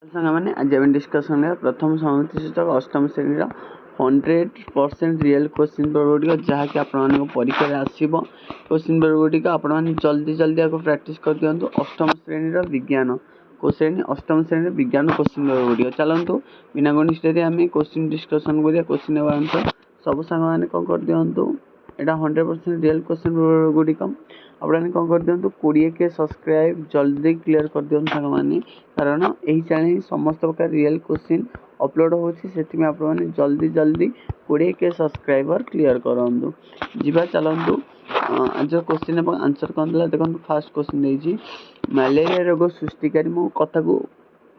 ସାଙ୍ଗମାନେ ଆଜି ଆମେ ଡିସ୍କସନ୍ କରିବା ପ୍ରଥମ ସମାପ୍ତି ସୂଚକ ଅଷ୍ଟମ ଶ୍ରେଣୀର 100% ରିଏଲ୍ କ୍ୱେଶ୍ଚିନ୍ ପେପର୍ ଗୁଡ଼ିକ ଯାହାକି ଆପଣମାନଙ୍କ ପରୀକ୍ଷାରେ ଆସିବ। କ୍ୱେଶ୍ଚିନ୍ ପେପର୍ ଗୁଡ଼ିକ ଆପଣମାନେ ଜଲ୍ଦି ଆକୁ ପ୍ରାକ୍ଟିସ୍ କରିଦିଅନ୍ତୁ। ଅଷ୍ଟମ ଶ୍ରେଣୀର ବିଜ୍ଞାନ ଅଷ୍ଟମ ଶ୍ରେଣୀର ବିଜ୍ଞାନ କ୍ୱେଶ୍ଚିନ୍ ପେପର୍ ଗୁଡ଼ିକ ଚାଲନ୍ତୁ ବିନା କୌଣସି ଡେରି ଆମେ କ୍ୱେଶ୍ଚିନ୍ ଡିସ୍କସନ୍ କରିବା। କ୍ୱେଶ୍ଚିନ୍ ନେବା ଆନ୍ସର୍ ସବୁ ସାଙ୍ଗମାନେ କ'ଣ କରିଦିଅନ୍ତୁ, ଏଇଟା 100% ରିଏଲ୍ କ୍ୱେଶ୍ଚିନ୍ ପେପର୍ ଗୁଡ଼ିକ ଆପଣମାନେ କ'ଣ କରିଦିଅନ୍ତୁ 20K ସବସ୍କ୍ରାଇବ୍ ଜଲ୍ଦି କ୍ଲିୟର କରିଦିଅନ୍ତୁ ସାଙ୍ଗମାନେ, କାରଣ ଏହି ଚ୍ୟାନେଲ୍ ସମସ୍ତ ପ୍ରକାର ରିଏଲ୍ କ୍ୱେଶ୍ଚିନ୍ ଅପଲୋଡ଼ ହେଉଛି। ସେଥିପାଇଁ ଆପଣମାନେ ଜଲ୍ଦି 20K ସବସ୍କ୍ରାଇବର୍ କ୍ଲିୟର କରନ୍ତୁ। ଯିବା ଚାଲନ୍ତୁ ଆଜିର କ୍ୱେଶ୍ଚିନ୍ ଏବଂ ଆନ୍ସର୍ କ'ଣ ଥିଲା ଦେଖନ୍ତୁ। ଫାର୍ଷ୍ଟ କ୍ୱେଶ୍ଚିନ୍ ଦେଇଛି ମ୍ୟାଲେରିଆ ରୋଗ ସୃଷ୍ଟିକାରୀ। ମୁଁ କଥାକୁ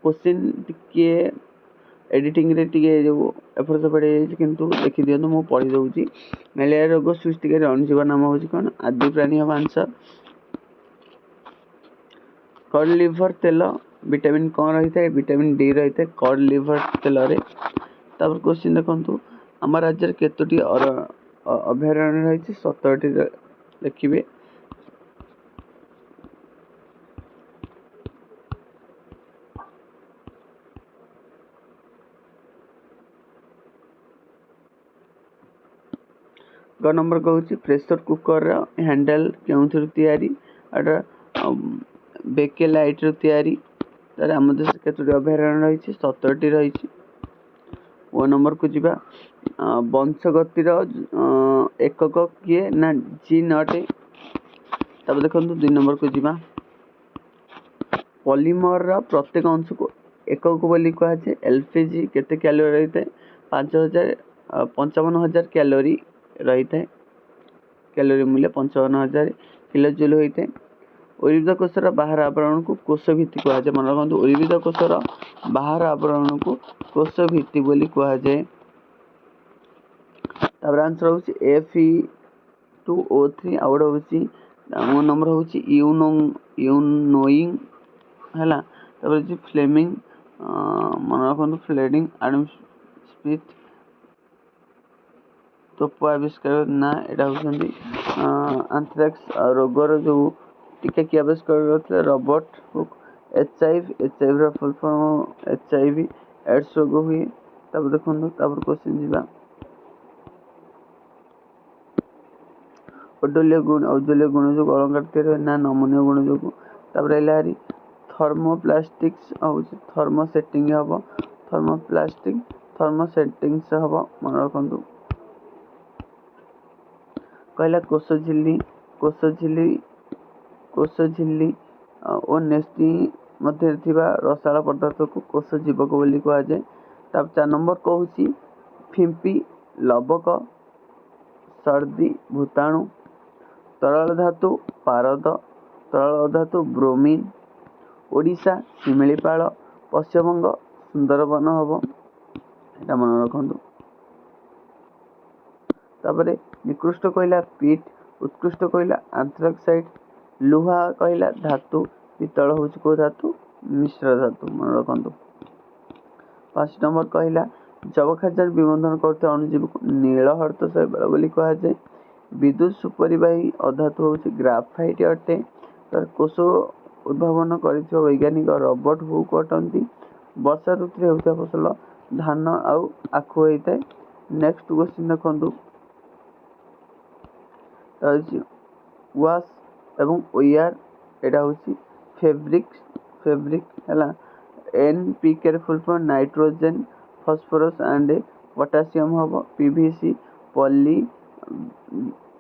କ୍ୱେଶ୍ଚିନ୍ ଟିକିଏ ଏଡ଼ିଟିଂରେ ଟିକେ ଯେଉଁ ଏପଟ ସେପଟ ହେଇଯାଇଛି, କିନ୍ତୁ ଦେଖିଦିଅନ୍ତୁ ମୁଁ ପଢ଼ି ଦେଉଛି। ମ୍ୟାଲେରିଆ ରୋଗ ସୃଷ୍ଟିକାରୀ ଅଣୁଜୀବ ନାମ ହେଉଛି କ'ଣ? ଆଦି ପ୍ରାଣୀ ହେବ ଆନ୍ସର୍। କଡ୍ ଲିଭର୍ ତେଲ ଭିଟାମିନ୍ କ'ଣ ରହିଥାଏ? ଭିଟାମିନ୍ ଡି ରହିଥାଏ କଡ୍ ଲିଭର୍ ତେଲରେ। ତାପରେ କ୍ୱେଶ୍ଚିନ୍ ଦେଖନ୍ତୁ ଆମ ରାଜ୍ୟରେ କେତୋଟି ଅଭୟାରଣ୍ୟ ରହିଛି? 17ଟି ଲେଖିବେ। ଗ ନମ୍ବର କହୁଛି ପ୍ରେସର କୁକରର ହ୍ୟାଣ୍ଡେଲ୍ କେଉଁଥିରୁ ତିଆରି? ଏଇଟା ବେକେଲାଇଟ୍ରୁ ତିଆରି। ତାହେଲେ ଆମ ଦେଶରେ କେତୋଟି ଅଭୟାରଣ୍ୟ ରହିଛି? 17ଟି ରହିଛି। ଓ ନମ୍ବରକୁ ଯିବା ବଂଶଗତିର ଏକକ କିଏ? ନା ଜିନ୍ ଅଟେ। ତାପରେ ଦେଖନ୍ତୁ 2 ନମ୍ବରକୁ ଯିବା ପଲିମରର ପ୍ରତ୍ୟେକ ଅଂଶକୁ ଏକକ ବୋଲି କୁହାଯାଏ। LPG କେତେ କ୍ୟାଲୋରୀ ରହିଥାଏ? 55,000 କ୍ୟାଲୋରୀ ରହିଥାଏ। କ୍ୟାଲୋରୀ ମୂଲ୍ୟ 55,000 କିଲୋ ଜୁଲ୍ ହୋଇଥାଏ। ଉଦ୍ଭିଦ କୋଷର ବାହାର ଆବରଣକୁ କୋଷ ଭିତ୍ତି କୁହାଯାଏ। ମନେ ରଖନ୍ତୁ ଉଦ୍ଭିଦ କୋଷର ବାହାର ଆବରଣକୁ କୋଷ ଭିତ୍ତି ବୋଲି କୁହାଯାଏ। ତାପରେ ଆନ୍ସର ହେଉଛି Fe2O3। ଆଉ ଗୋଟେ ହେଉଛି ମୋ ନମ୍ବର ହେଉଛି ୟୁନୋଇଂ ହେଲା। ତାପରେ ହେଉଛି ଫ୍ଲେମିଂ, ମନେ ରଖନ୍ତୁ ଫ୍ଲେମିଂ ଆଡମ୍ ସ୍ମିଥ୍ ତୋପ ଆବିଷ୍କାର ନା ଏଇଟା ହେଉଛନ୍ତି ଆନ୍ଥ୍ରାକ୍ସ ରୋଗର ଯେଉଁ ଟୀକା କିଏ ଆବିଷ୍କାର କରିଥିଲେ? Robert Hooke. HIVର ଫୁଲ୍ ଫର୍ମ HIV ଏଡ୍ସ ରୋଗ ହୁଏ। ତାପରେ ଦେଖନ୍ତୁ ତାପରେ କ୍ୱେଶ୍ଚିନ୍ ଯିବା ଔଜ୍ଜଲ୍ୟ ଗୁଣ ଯୋଗୁଁ ଅଳଙ୍କାର ତିଆରି ହୁଏ? ନା ନମନୀୟ ଗୁଣ ଯୋଗୁଁ। ତାପରେ ହେଲା ହାରି ଥର୍ମୋପ୍ଲାଷ୍ଟିକ୍ସ ହେଉଛି ଥର୍ମୋସେଟିଂ ହେବ। ଥର୍ମୋସେଟିଂସ ହେବ, ମନେ ରଖନ୍ତୁ। କହିଲା କୋଷ ଝିଲ୍ଲି ଓ ନେଷ୍ଟି ମଧ୍ୟରେ ଥିବା ରସାଳ ପଦାର୍ଥକୁ କୋଷ ଜୀବକ ବୋଲି କୁହାଯାଏ। ତାପରେ 4 ନମ୍ବର କହୁଛି ଫିମ୍ପି, ଲବକ, ସର୍ଦ୍ଦି, ଭୂତାଣୁ। ତରଳ ଧାତୁ ପାରଦ, ତରଳ ଧାତୁ ବ୍ରୋମିନ୍। ଓଡ଼ିଶା ଶିମିଳିପାଳ, ପଶ୍ଚିମବଙ୍ଗ ସୁନ୍ଦରବନ ହେବ, ଏଇଟା ମନେ ରଖନ୍ତୁ। ତାପରେ ନିକୃଷ୍ଟ କହିଲା ପିଟ୍, ଉତ୍କୃଷ୍ଟ କହିଲା ଆନ୍ଥ୍ରାକ୍ସାଇଟ୍, ଲୁହା କହିଲା ଧାତୁ, ପିତ୍ତଳ ହେଉଛି କେଉଁ ଧାତୁ? ମିଶ୍ର ଧାତୁ, ମନେ ରଖନ୍ତୁ। 5 ନମ୍ବର କହିଲା ଯବକ୍ଷାରଜାନ ବିବନ୍ଧନ କରୁଥିବା ଅଣୁଜୀବକୁ ନୀଳ ହର୍ତ୍ତ ଶୈବାଳ ବୋଲି କୁହାଯାଏ। ବିଦ୍ୟୁତ୍ ସୁପରିବାହୀ ଅଧାତୁ ହେଉଛି ଗ୍ରାଫାଇଟ୍ ଅଟେ। କୋଷ ଉଦ୍ଭାବନ କରିଥିବା ବୈଜ୍ଞାନିକ ରବର୍ଟ ହୁକ୍ ଅଟନ୍ତି। ବର୍ଷା ଋତୁରେ ହେଉଥିବା ଫସଲ ଧାନ ଆଉ ଆଖୁ ହୋଇଥାଏ। ନେକ୍ସଟ କ୍ୱେଶ୍ଚିନ୍ ଦେଖନ୍ତୁ ହେଉଛି ୱାସ୍ ଏବଂ ଓୟାର, ଏଇଟା ହେଉଛି ଫେବ୍ରିକ୍ ହେଲା। NPK ର full form nitrogen, phosphorus and potassium ହେବ। PVC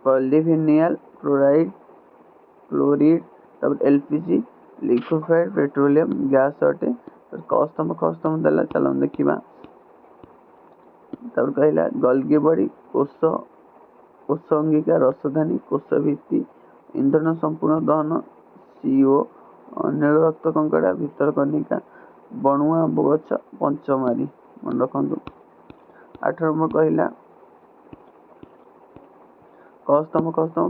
polyvinyl chloride. ତାପରେ LPG ଲିକ୍ୱିଫାଏଡ୍ ପେଟ୍ରୋଲିୟମ୍ ଗ୍ୟାସ୍ ଅଟେ। କସ୍ତମ ଦେଲା, ଚାଲନ୍ତୁ ଦେଖିବା। ତାପରେ କହିଲା ଗଲ୍ଗି ବଡି, କୋଷ ଅଙ୍ଗିକା, ରସଧାନୀ, କୋଷ ଭିତ୍ତି, ଇନ୍ଧନ ସମ୍ପୂର୍ଣ୍ଣ ଦହନ, CO, ନୀଳ ରକ୍ତ କଙ୍କଡ଼ା, ଭିତରକନିକା, ବଣୁଆ ଆମ୍ବ ଗଛ, ପଞ୍ଚମାରୀ, ମନେ ରଖନ୍ତୁ। 8 ନମ୍ବର କହିଲା କସ୍ତମ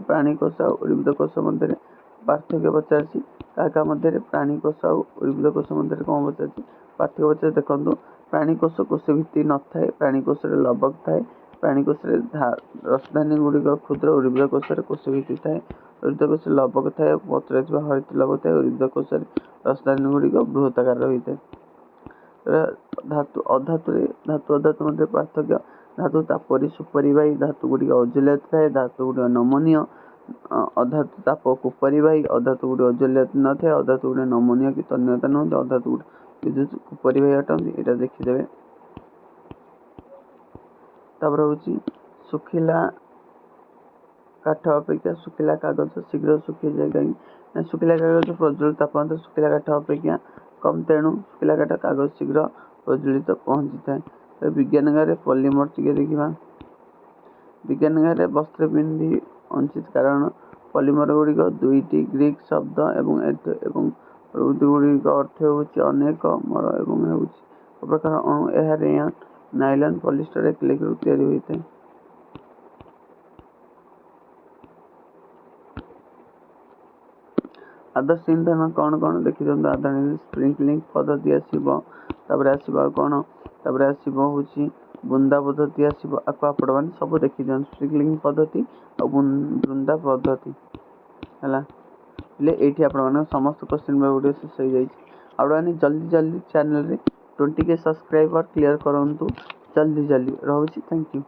ପ୍ରାଣୀ କୋଷ ଆଉ ଉଦ୍ଭିଦ କୋଷ ମଧ୍ୟରେ ପାର୍ଥକ୍ୟ ପଚାରିଛି। କାହା ମଧ୍ୟରେ ପ୍ରାଣୀ କୋଷ ଆଉ ଉଦ୍ଭିଦ କୋଷ ମଧ୍ୟରେ କ'ଣ ପଚାରିଛି? ପାର୍ଥକ୍ୟ ପଚାରିଛି। ଦେଖନ୍ତୁ ପ୍ରାଣୀ କୋଷ ଭିତ୍ତି ନଥାଏ, ପ୍ରାଣୀ କୋଷରେ ଲବକ ଥାଏ। ପ୍ରାଣୀ କୋଷରେ ରସଧାନୀ ଗୁଡ଼ିକ କ୍ଷୁଦ୍ର, ଉଦ୍ଭିଦ କୋଷରେ କୋଷ ଭିତ୍ତି ଥାଏ। ଉଦ୍ଭିଦ କୋଷରେ ଲବକ ଥାଏ, ପତ୍ରରେ ଥିବା ହରିତ ଲବକ ଥାଏ। ଉଦ୍ଭିଦ କୋଷରେ ରସଧାନୀ ଗୁଡ଼ିକ ବୃହତ ଆକାରରେ ହୋଇଥାଏ। धातु अधातु मध्य पार्थक्य धातु तापरी सुपरिवाही धातु गुड़िक अजलियत थाए धातु गुड़िक नमनीय अधातु ताप कुपरिवाही अधातु गुड़ी अजलियत न थाए अधातु गुड़ी नमनीय कि तन्यता नुहति अधातु गुड़ी विद्युत कुपरिवाही अटंती यहाँ देखिदेवे। तापर हूँ सुखिला काठ अपेक्षा सुखिला कागज शीघ्र सुखी जाए कहीं सुखिला कागज प्रज्वलित तापमात्रा सुखिला काठ अपेक्षा कम तेणु सुखिला काठ कागज शीघ्र प्रज्वलित पहुँची थाए। विज्ञान गारे पॉलीमर टिके देखा विज्ञान गारे वस्त्र पिंधि अंचित कारण पॉलीमर गुड़िक दुईटी ग्रीक शब्द एवं गुड़िक अर्थ होची अनेक मर एवं प्रकार अणु यह रेयन नाइलॉन पॉलिस्टर एक्रिलिक तैयारी होता है। आदर्श ईंधन कौन कौन देखी दिखाते आदर्श स्प्रिंकलिंग पद्धति आसो कौन तापर आसो हूँ बुंदा पद्धति आसो आपको आपण मैंने सब देखी दिखाते स्प्रिंकलिंग पद्धति और बुंदा पद्धति है ये आपण समस्त क्वेश्चन वीडियो शेष हो जाए आपण जल्दी जल्दी चैनल रे 20K सब्सक्राइबर क्लियर करूँ जल्दी जल्दी रोचे। Thank you.